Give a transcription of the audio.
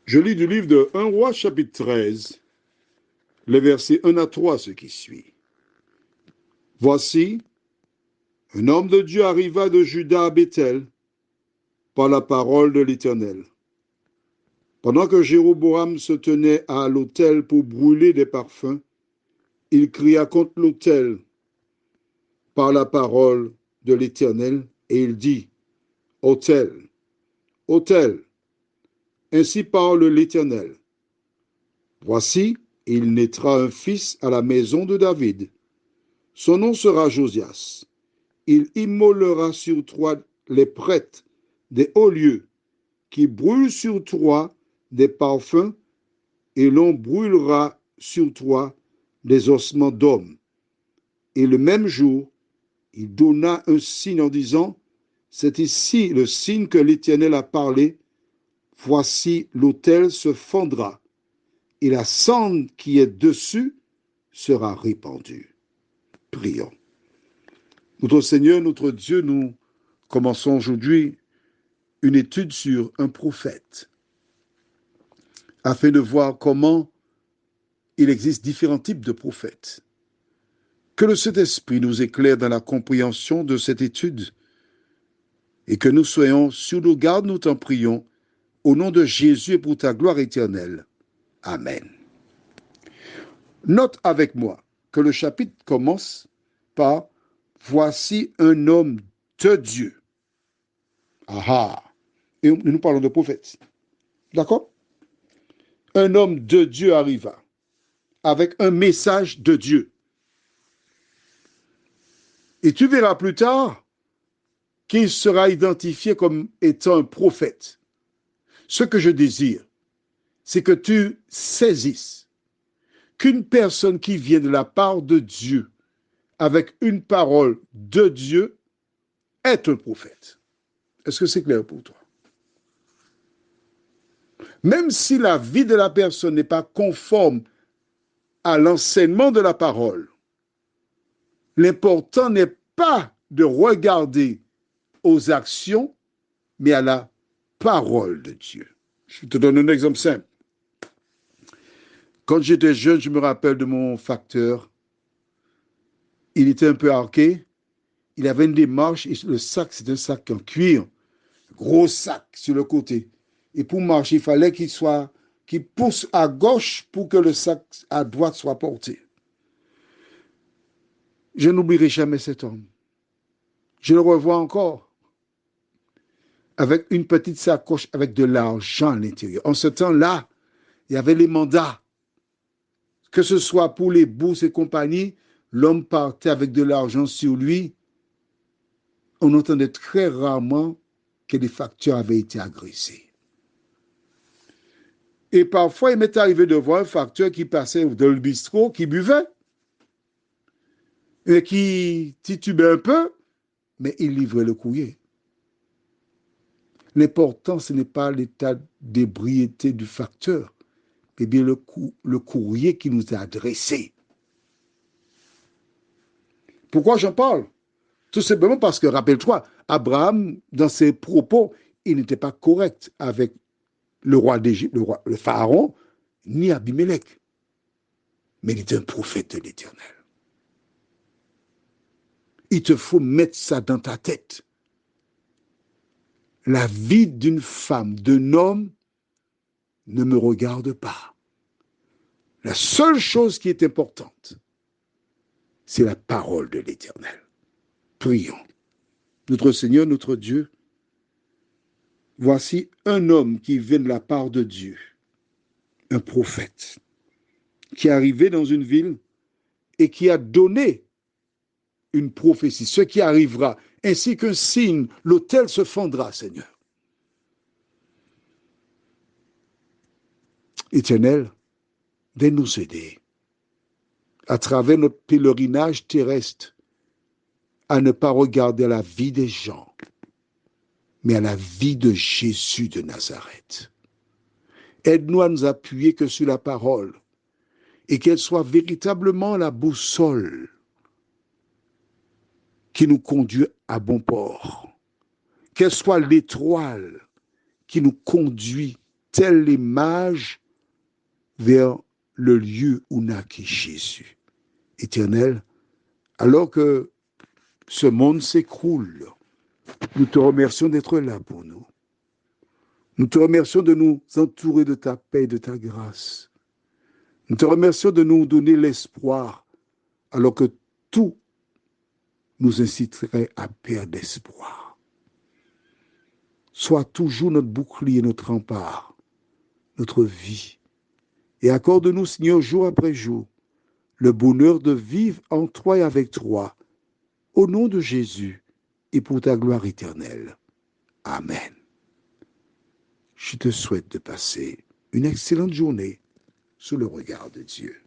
Je lis du livre de 1 Roi chapitre 13, les versets 1 à 3, ce qui suit. Voici, un homme de Dieu arriva de Juda à Béthel par la parole de l'Éternel. Pendant que Jéroboam se tenait à l'autel pour brûler des parfums, il cria contre l'autel par la parole de l'Éternel et il dit, autel, autel, ainsi parle l'Éternel. Voici, il naîtra un fils à la maison de David. Son nom sera Josias. Il immolera sur toi les prêtres des hauts lieux, qui brûlent sur toi des parfums, et l'on brûlera sur toi des ossements d'hommes. Et le même jour, il donna un signe en disant, c'est ici le signe que l'Éternel a parlé, voici l'autel se fondra, et la cendre qui est dessus sera répandue. Prions. Notre Seigneur, notre Dieu, nous commençons aujourd'hui une étude sur un prophète, afin de voir comment il existe différents types de prophètes. Que le Saint-Esprit nous éclaire dans la compréhension de cette étude et que nous soyons sur nos gardes, nous t'en prions, au nom de Jésus et pour ta gloire éternelle. Amen. Note avec moi que le chapitre commence par « Voici un homme de Dieu ». Ah! Et nous parlons de prophète. D'accord? Un homme de Dieu arriva avec un message de Dieu. Et tu verras plus tard qu'il sera identifié comme étant un prophète. Ce que je désire, c'est que tu saisisses qu'une personne qui vient de la part de Dieu avec une parole de Dieu est un prophète. Est-ce que c'est clair pour toi? Même si la vie de la personne n'est pas conforme à l'enseignement de la parole, l'important n'est pas de regarder aux actions, mais à la parole de Dieu. Je te donne un exemple simple. Quand j'étais jeune, je me rappelle de mon facteur. Il était un peu arqué. Il avait une démarche et le sac, c'était un sac en cuir. Gros sac sur le côté. Et pour marcher, il fallait qu'il pousse à gauche pour que le sac à droite soit porté. Je n'oublierai jamais cet homme. Je le revois encore avec une petite sacoche avec de l'argent à l'intérieur. En ce temps-là, il y avait les mandats. Que ce soit pour les bourses et compagnie, l'homme partait avec de l'argent sur lui. On entendait très rarement que les facteurs avaient été agressés. Et parfois, il m'est arrivé de voir un facteur qui passait dans le bistrot, qui buvait, et qui titubait un peu, mais il livrait le courrier. L'important, ce n'est pas l'état d'ébriété du facteur, mais bien le courrier qui nous a adressé. Pourquoi j'en parle? Tout simplement parce que, rappelle-toi, Abraham, dans ses propos, il n'était pas correct avec le roi d'Égypte, le pharaon, ni Abimelech. Mais il était un prophète de l'Éternel. Il te faut mettre ça dans ta tête. La vie d'une femme, d'un homme, ne me regarde pas. La seule chose qui est importante, c'est la parole de l'Éternel. Prions. Notre Seigneur, notre Dieu, voici un homme qui vient de la part de Dieu, un prophète, qui est arrivé dans une ville et qui a donné une prophétie, ce qui arrivera, ainsi qu'un signe, l'autel se fondra, Seigneur. Éternel, viens nous aider à travers notre pèlerinage terrestre à ne pas regarder la vie des gens, mais à la vie de Jésus de Nazareth. Aide-nous à nous appuyer que sur la parole et qu'elle soit véritablement la boussole qui nous conduit à bon port. Qu'elle soit l'étoile qui nous conduit telle l'image vers le lieu où naquit Jésus. Éternel, alors que ce monde s'écroule, nous te remercions d'être là pour nous. Nous te remercions de nous entourer de ta paix et de ta grâce. Nous te remercions de nous donner l'espoir, alors que tout nous inciterait à perdre espoir. Sois toujours notre bouclier, notre rempart, notre vie. Et accorde-nous, Seigneur, jour après jour, le bonheur de vivre en toi et avec toi, au nom de Jésus et pour ta gloire éternelle. Amen. Je te souhaite de passer une excellente journée sous le regard de Dieu.